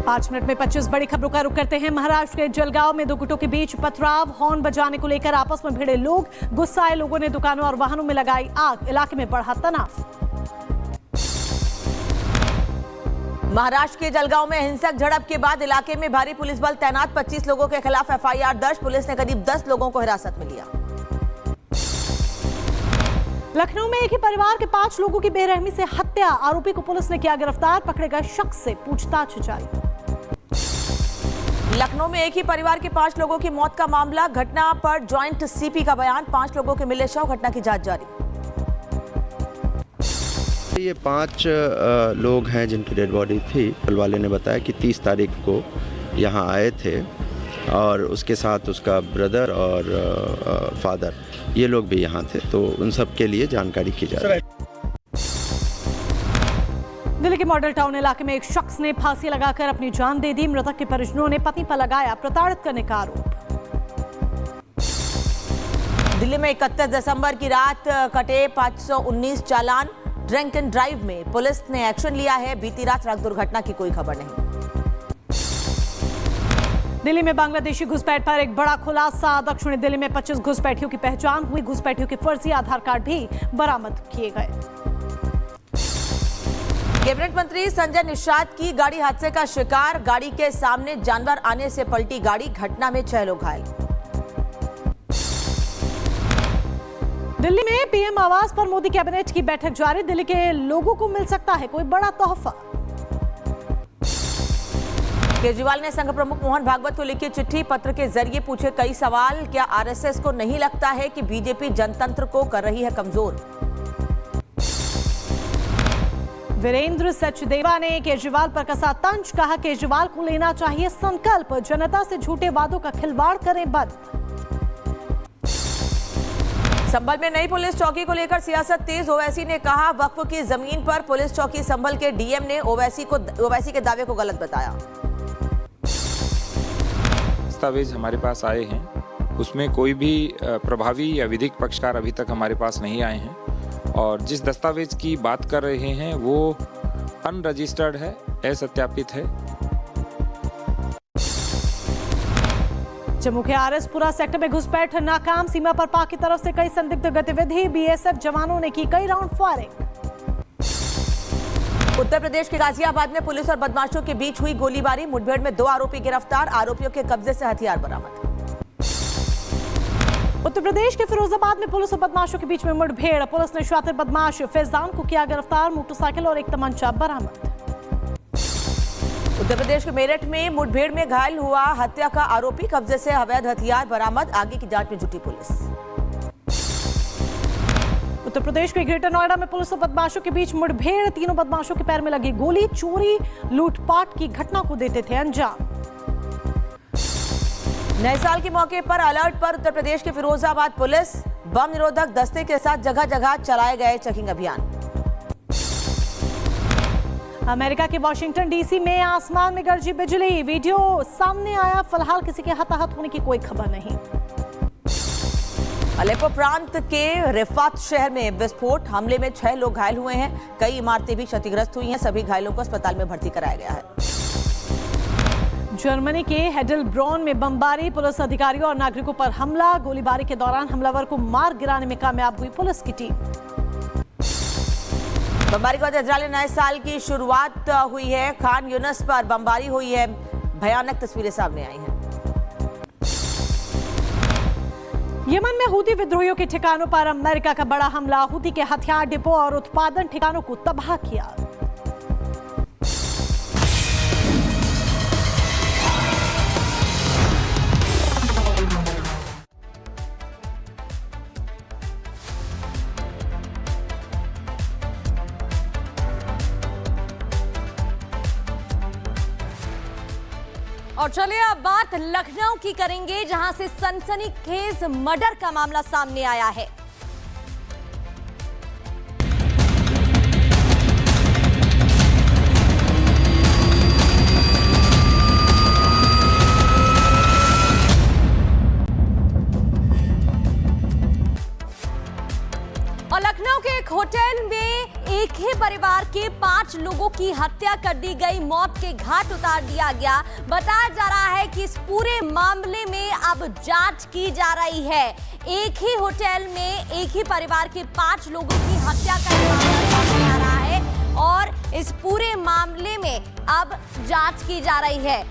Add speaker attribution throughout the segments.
Speaker 1: 5 minute में 25 बड़ी खबरों का रुख करते हैं। महाराष्ट्र के जलगांव में दो गुटों के बीच पथराव, हॉर्न बजाने को लेकर आपस में भिड़े लोग, गुस्साए लोगों ने दुकानों और वाहनों में लगाई आग, इलाके में बढ़ा तनाव।
Speaker 2: महाराष्ट्र के जलगांव में हिंसक झड़प के बाद इलाके में भारी पुलिस बल तैनात, 25 लोगों के खिलाफ एफआईआर दर्ज, पुलिस ने करीब 10 लोगों को हिरासत में लिया।
Speaker 1: लखनऊ में एक ही परिवार के 5 लोगों की बेरहमी से हत्या, आरोपी को पुलिस ने किया गिरफ्तार, पकड़े गए शख्स से पूछताछ जारी।
Speaker 2: लखनऊ में एक ही परिवार के 5 लोगों की मौत का मामला, घटना पर ज्वाइंट सीपी का बयान, 5 लोगों के मिले शव, घटना की जांच जारी।
Speaker 3: ये 5 लोग हैं जिनकी डेड बॉडी थी। पुलिस वाले ने बताया कि 30 तारीख को यहाँ आए थे और उसके साथ उसका ब्रदर और फादर, ये लोग भी यहाँ थे, तो उन सब के लिए जानकारी की जा रही है।
Speaker 1: दिल्ली के मॉडल टाउन इलाके में एक शख्स ने फांसी लगाकर अपनी जान दे दी, मृतक के परिजनों ने पति पर लगाया प्रताड़ित करने का आरोप।
Speaker 2: दिल्ली में 31 दिसंबर की रात कटे 519 चालान, ड्रिंक एंड ड्राइव में पुलिस ने एक्शन लिया है, बीती रात सड़क दुर्घटना की कोई खबर नहीं।
Speaker 1: दिल्ली में बांग्लादेशी घुसपैठ पर एक बड़ा खुलासा, दक्षिणी दिल्ली में 25 घुसपैठियों की पहचान हुई, घुसपैठियों के फर्जी आधार कार्ड भी बरामद किए गए।
Speaker 2: कैबिनेट मंत्री संजय निषाद की गाड़ी हादसे का शिकार, गाड़ी के सामने जानवर आने से पलटी गाड़ी, घटना में 6 लोग घायल।
Speaker 1: दिल्ली में पीएम आवास पर मोदी कैबिनेट की बैठक जारी, दिल्ली के लोगों को मिल सकता है कोई बड़ा तोहफा।
Speaker 2: केजरीवाल ने संघ प्रमुख मोहन भागवत को लिखी चिट्ठी, पत्र के जरिए पूछे कई सवाल, क्या आरएसएस को नहीं लगता है कि बीजेपी जनतंत्र को कर रही है कमजोर।
Speaker 1: वीरेंद्र सचदेवा ने केजरीवाल पर कसा तंज, कहा केजरीवाल को लेना चाहिए संकल्प, जनता से झूठे वादों का खिलवाड़ करें बंद।
Speaker 2: संभल में नई पुलिस चौकी को लेकर सियासत तेज, ओवैसी ने कहा वक्फ की जमीन पर पुलिस चौकी संभल के डीएम ने ओवैसी के दावे को गलत बताया।
Speaker 4: दस्तावेज हमारे पास आए हैं, उसमें कोई भी प्रभावी या विधिक पक्षकार अभी तक हमारे पास नहीं आए हैं, और जिस दस्तावेज की बात कर रहे हैं वो अनरजिस्टर्ड है, असत्यापित है।
Speaker 1: जम्मू के आरएसपुरा सेक्टर में घुसपैठ नाकाम, सीमा पर पाक की तरफ से कई संदिग्ध गतिविधि, बीएसएफ जवानों ने की कई राउंड फायरिंग।
Speaker 2: उत्तर प्रदेश के गाजियाबाद में पुलिस और बदमाशों के बीच हुई गोलीबारी, मुठभेड़ में 2 आरोपी गिरफ्तार, आरोपियों के कब्जे से हथियार बरामद।
Speaker 1: उत्तर प्रदेश के फिरोजाबाद में पुलिस और बदमाशों के बीच में मुठभेड़, पुलिस ने शातिर बदमाश फैजान को किया गिरफ्तार, मोटरसाइकिल और एक तमंचा बरामद। उत्तर प्रदेश के मेरठ में मुठभेड़ में घायल हुआ हत्या का आरोपी, कब्जे से अवैध हथियार बरामद, आगे की जांच में जुटी पुलिस। उत्तर प्रदेश के ग्रेटर नोएडा में पुलिस और बदमाशों के बीच मुठभेड़, 3 बदमाशों के पैर में लगी गोली, चोरी लूटपाट की घटना को देते थे अंजाम। नए साल के मौके पर अलर्ट पर उत्तर प्रदेश के फिरोजाबाद पुलिस, बम निरोधक दस्ते के साथ जगह जगह चलाए गए चेकिंग अभियान। अमेरिका के वाशिंगटन डीसी में आसमान में गरजी बिजली, वीडियो सामने आया, फिलहाल किसी के हताहत होने की कोई खबर नहीं। अलेप्पो प्रांत के रिफात शहर में विस्फोट, हमले में 6 लोग घायल हुए हैं, कई इमारतें भी क्षतिग्रस्त हुई हैं, सभी घायलों को अस्पताल में भर्ती कराया गया है। जर्मनी के हेडलब्रॉन में बमबारी, पुलिस अधिकारियों और नागरिकों पर हमला, गोलीबारी के दौरान हमलावर को मार गिराने में कामयाब हुई पुलिस की टीम। बमबारी के बाद इजरायल नए साल की शुरुआत हुई है, खान यूनिस पर बमबारी हुई है, भयानक तस्वीरें सामने आई हैं। यमन में हूती विद्रोहियों के ठिकानों पर अमेरिका का बड़ा हमला, हूती के हथियार डिपो और उत्पादन ठिकानों को तबाह किया।
Speaker 5: और चलिए अब बात लखनऊ की करेंगे, जहां से सनसनीखेज मर्डर का मामला सामने आया है। और लखनऊ के एक होटल में एक ही परिवार के 5 5 लोगों की हत्या कर दी गई, मौत के घाट उतार दिया गया। बताया जा रहा है कि इस पूरे मामले में अब जांच की जा रही है। एक ही होटल में एक ही परिवार के 5 लोगों की हत्या का मामला सामने आ रहा है और इस पूरे मामले में अब जांच की जा रही है।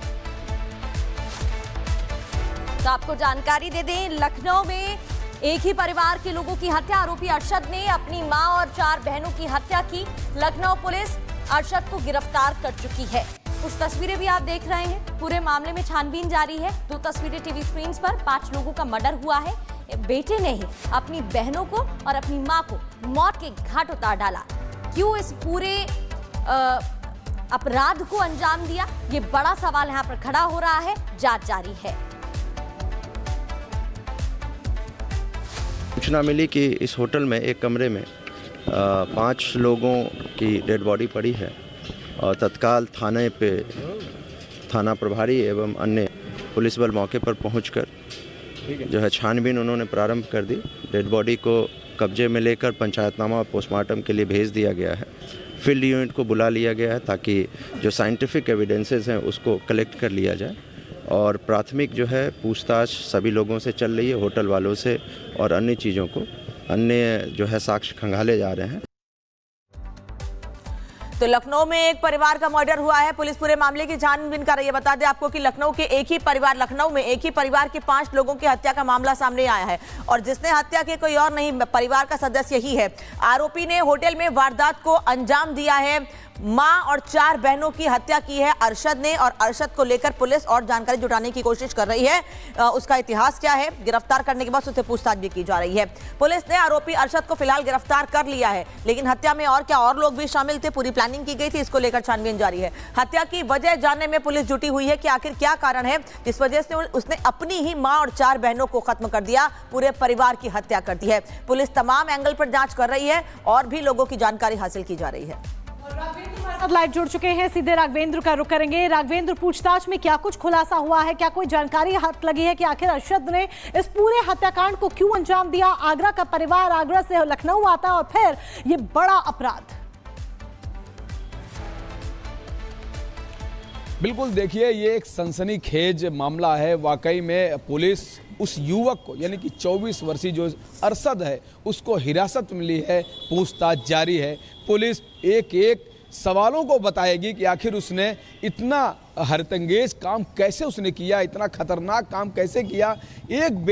Speaker 5: तो आपको जानकारी दे दें, लखनऊ में एक ही परिवार के लोगों की हत्या, आरोपी अरशद ने अपनी मां और 4 बहनों की हत्या की। लखनऊ पुलिस अरशद को गिरफ्तार कर चुकी है। कुछ तस्वीरें भी आप देख रहे हैं, पूरे मामले में छानबीन जारी है। 2 तस्वीरें टीवी स्क्रीन पर, 5 लोगों का मर्डर हुआ है। बेटे ने ही अपनी बहनों को और अपनी मां को मौत के घाट उतार डाला। क्यों इस पूरे अपराध को अंजाम दिया, ये बड़ा सवाल यहां पर खड़ा हो रहा है। जांच जारी है।
Speaker 3: सूचना मिली कि इस होटल में एक कमरे में 5 लोगों की डेड बॉडी पड़ी है और तत्काल थाना प्रभारी एवं अन्य पुलिस बल मौके पर पहुंचकर जो है छानबीन उन्होंने प्रारंभ कर दी। डेड बॉडी को कब्जे में लेकर पंचायतनामा और पोस्टमार्टम के लिए भेज दिया गया है। फील्ड यूनिट को बुला लिया गया है ताकि जो साइंटिफिक एविडेंसेस हैं उसको कलेक्ट कर लिया जाए और प्राथमिक जो है पूछताछ सभी लोगों से चल रही है, होटल वालों से और अन्य चीज़ों को, अन्य जो है साक्ष्य खंगाले जा रहे हैं।
Speaker 2: तो लखनऊ में एक परिवार का मर्डर हुआ है, पुलिस पूरे मामले की छानबीन कर रही है। बता दें आपको कि लखनऊ में एक ही परिवार के 5 लोगों की हत्या का मामला सामने आया है और जिसने हत्या की कोई और नहीं, परिवार का सदस्य ही है। आरोपी ने होटल में वारदात को अंजाम दिया है। मां और 4 बहनों की हत्या की है अरशद ने और अरशद को लेकर पुलिस और जानकारी जुटाने की कोशिश कर रही है। उसका इतिहास क्या है, गिरफ्तार करने के बाद उससे पूछताछ भी की जा रही है। पुलिस ने आरोपी अरशद को फिलहाल गिरफ्तार कर लिया है, लेकिन हत्या में और लोग भी शामिल थे, पूरी प्लानिंग की गई थी, इसको लेकर छानबीन जारी है। हत्या की वजह जानने में पुलिस जुटी हुई है कि आखिर क्या कारण है जिस वजह से उसने अपनी ही मां और 4 बहनों को खत्म कर दिया, पूरे परिवार की हत्या कर दी है। पुलिस तमाम एंगल पर जांच कर रही है और भी लोगों की जानकारी हासिल की जा रही है।
Speaker 1: लाइव जुड़ चुके हैं, सीधे राघवेंद्र का रुख करेंगे। राघवेंद्र, पूछताछ में क्या कुछ खुलासा हुआ है, क्या कोई जानकारी हाथ लगी है कि आखिर अरशद ने इस पूरे हत्याकांड को क्यों अंजाम दिया? आगरा का परिवार आगरा से लखनऊ आता है और फिर ये बड़ा अपराध।
Speaker 6: बिल्कुल, देखिए ये एक सनसनीखेज मामला है। वाकई में पुलिस उस युवक को यानी कि 24 वर्षीय जो अरशद है उसको हिरासत में ली है, पूछताछ जारी है। पुलिस एक एक सवालों को बताएगी कि आखिर उसने इतना हरतंगेज काम कैसे उसने किया, इतना खतरनाक काम कैसे किया। एक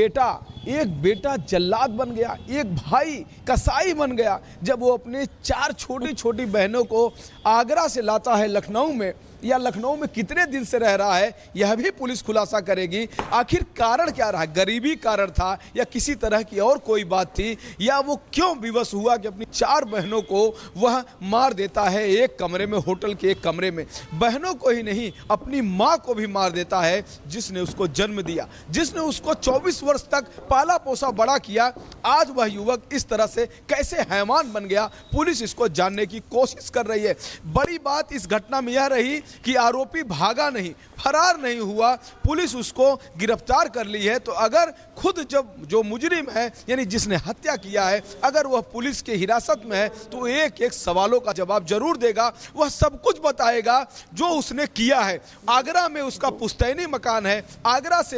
Speaker 6: बेटा जल्लाद बन गया, एक भाई कसाई बन गया जब वो अपने 4 छोटी छोटी बहनों को आगरा से लाता है लखनऊ में, या लखनऊ में कितने दिन से रह रहा है यह भी पुलिस खुलासा करेगी। आखिर कारण क्या रहा, गरीबी कारण था या किसी तरह की और कोई बात थी, या वो क्यों विवश हुआ कि अपनी 4 बहनों को वह मार देता है एक कमरे में, होटल के एक कमरे में। बहनों को ही नहीं, अपनी मां को भी मार देता है जिसने उसको जन्म दिया, जिसने उसको 24 वर्ष तक पाला पोसा बड़ा किया। आज वह युवक इस तरह से कैसे हैवान बन गया, पुलिस इसको जानने की कोशिश कर रही है। बड़ी बात इस घटना में यह रही कि आरोपी भागा नहीं, फरार नहीं हुआ, पुलिस उसको गिरफ्तार कर ली है। तो अगर खुद जब जो मुजरिम है यानी जिसने हत्या किया है, अगर वह पुलिस के हिरासत में है तो एक एक सवालों का जवाब जरूर देगा, वह सब कुछ बताएगा जो उसने किया है। आगरा में उसका पुश्तैनी मकान है, आगरा से